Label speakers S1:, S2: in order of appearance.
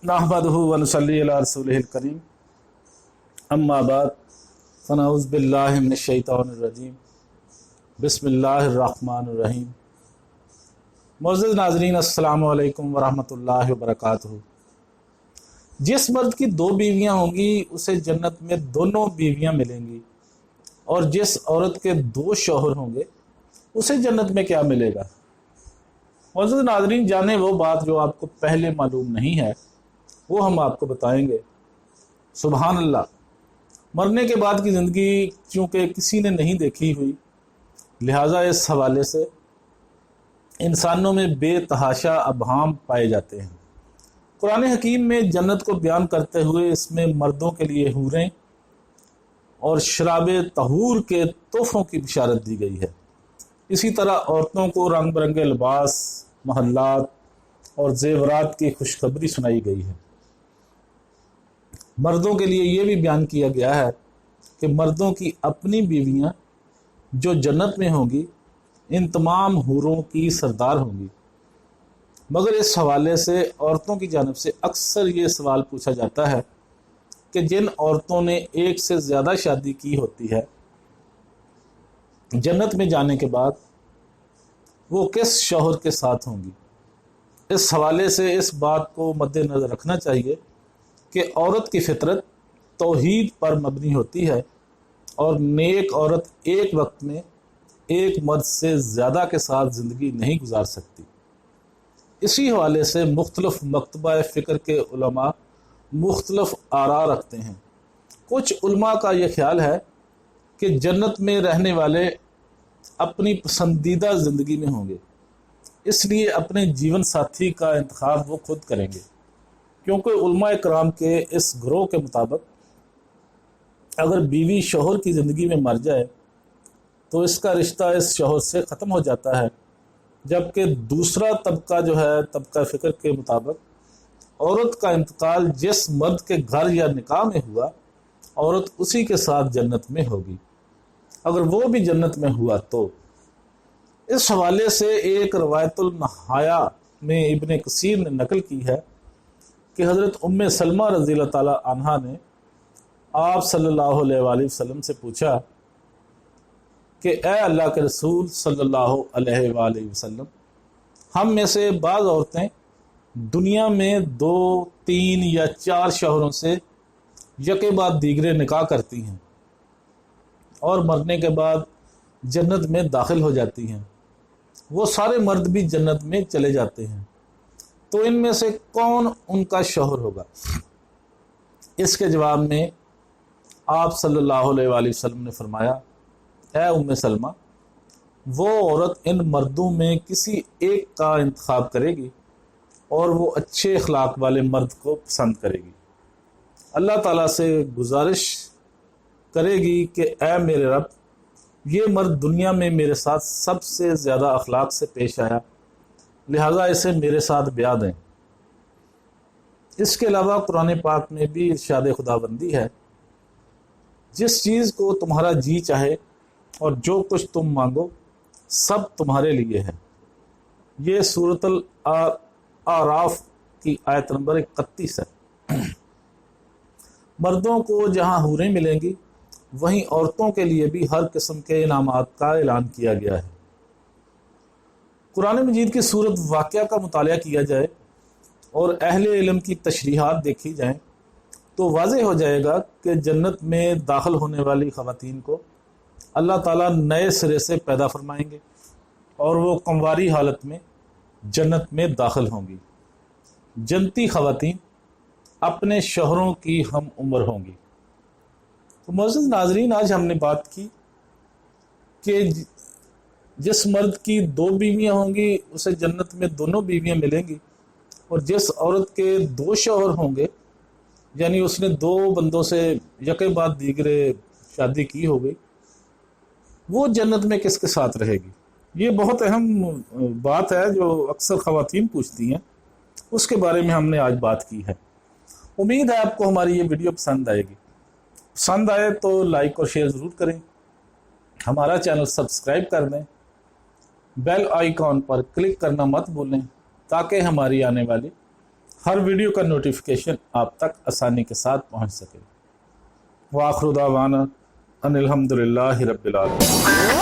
S1: नहमदुहु व नसल्ली अला रसूलिहिल करीम अम्मा बाद फ़नऊज़ु बिल्लाहि मिनश शैतानिर रजीम बिस्मिल्लाहिर रहमानिर रहीम। मुअज़्ज़िज़ नाज़रीन, अस्सलामु अलैकुम व रहमतुल्लाहि व बरकातुहू। जिस मर्द की दो बीवियाँ होंगी उसे जन्नत में दोनों बीवियाँ मिलेंगी, और जिस औरत के दो शौहर होंगे उसे जन्नत में क्या मिलेगा। मुअज़्ज़िज़ नाज़रीन, जाने वो बात जो आपको पहले मालूम नहीं है, वो हम आपको बताएंगे। सुभान अल्लाह। मरने के बाद की ज़िंदगी चूँकि किसी ने नहीं देखी हुई, लिहाजा इस हवाले से इंसानों में बेतहाशा अबहाम पाए जाते हैं। कुरान हकीम में जन्नत को बयान करते हुए इसमें मर्दों के लिए हूरें और शराब तहूर के तोहफ़ों की बिशारत दी गई है। इसी तरह औरतों को रंग बिरंगे लिबास, महल्लात और जेवरात की खुशखबरी सुनाई गई है। मर्दों के लिए ये भी बयान किया गया है कि मर्दों की अपनी बीवियां जो जन्नत में होंगी इन तमाम हूरों की सरदार होंगी। मगर इस हवाले से औरतों की जानिब से अक्सर ये सवाल पूछा जाता है कि जिन औरतों ने एक से ज़्यादा शादी की होती है, जन्नत में जाने के बाद वो किस शौहर के साथ होंगी। इस हवाले से इस बात को मद्देनज़र रखना चाहिए कि औरत की फितरत तौहीद पर मबनी होती है और नेक औरत एक वक्त में एक मर्द से ज़्यादा के साथ ज़िंदगी नहीं गुजार सकती। इसी हवाले से मुख्तलिफ मकतबा फ़िक्र के उलमा मुख्तलिफ आरा रखते हैं। कुछ उलमा का यह ख्याल है कि जन्नत में रहने वाले अपनी पसंदीदा ज़िंदगी में होंगे, इसलिए अपने जीवन साथी का इंतखाब वो खुद करेंगे, क्योंकि उलमा इकराम के इस ग्रोह के मुताबिक अगर बीवी शौहर की ज़िंदगी में मर जाए तो इसका रिश्ता इस शौहर से ख़त्म हो जाता है, जबकि दूसरा तबका जो है तबका फ़िक्र के मुताबिक औरत का इंतकाल जिस मर्द के घर या निकाह में हुआ, औरत उसी के साथ जन्नत में होगी अगर वो भी जन्नत में हुआ तो। इस हवाले से एक रवायतुल नहाया में इब्ने कसीर ने नकल की है कि हज़रत उम्मे सलमा रज़ी अल्लाह ताला अन्हा ने आप सल्लल्लाहु अलैहि वसल्लम से पूछा कि ए अल्लाह के रसूल सल्लल्लाहु अलैहि वसल्लम, हम में से बाज़ औरतें दुनिया में 2, 3 या 4 शौहरों से यके बाद दीगरे निकाह करती हैं और मरने के बाद जन्नत में दाखिल हो जाती हैं। वो सारे मर्द भी जन्नत में चले जाते हैं, तो इनमें से कौन उनका शौहर होगा। इसके जवाब में आप सल्लल्लाहु अलैहि वसल्लम ने फरमाया, ए उम्मे सलमा, वो औरत इन मर्दों में किसी एक का इंतखाब करेगी और वो अच्छे अखलाक वाले मर्द को पसंद करेगी। अल्लाह ताला से गुजारिश करेगी कि ए मेरे रब, ये मर्द दुनिया में मेरे साथ सबसे ज़्यादा अखलाक से पेश आया, लिहाजा इसे मेरे साथ ब्याह दें। इसके अलावा कुरान पाक में भी इरशाद खुदाबंदी है, जिस चीज़ को तुम्हारा जी चाहे और जो कुछ तुम मांगो सब तुम्हारे लिए है। ये सूरतुल आराफ की आयत नंबर 31 है। मर्दों को जहाँ हूरें मिलेंगी वहीं औरतों के लिए भी हर किस्म के इनामात का ऐलान किया गया है। कुरान मजीद की सूरत वाक़या का मुतालिया किया जाए और अहले इल्म की तशरीहात देखी जाएं तो वाज़ेह हो जाएगा कि जन्नत में दाखिल होने वाली ख़वातीन को अल्लाह ताला नए सिरे से पैदा फरमाएंगे और वो कमवारी हालत में जन्नत में दाखिल होंगी। जन्नती ख़वातीन अपने शौहरों की हम उम्र होंगी। तो मुअज़्ज़िज़ नाज़रीन, आज हमने बात की कि जिस मर्द की 2 बीवियाँ होंगी उसे जन्नत में दोनों बीवियाँ मिलेंगी, और जिस औरत के 2 शौहर होंगे, यानी उसने 2 बंदों से यके बाद दीगरे शादी की हो गई, वो जन्नत में किसके साथ रहेगी। ये बहुत अहम बात है जो अक्सर ख़वातीन पूछती हैं, उसके बारे में हमने आज बात की है। उम्मीद है आपको हमारी ये वीडियो पसंद आएगी। पसंद आए तो लाइक और शेयर ज़रूर करें, हमारा चैनल सब्सक्राइब कर दें, बेल आइकॉन पर क्लिक करना मत भूलें ताकि हमारी आने वाली ہر ویڈیو کا نوٹیفیکیشن آپ تک آسانی کے ساتھ پہنچ سکے۔ وآخر دعوانا ان الحمدللہ رب العالمین۔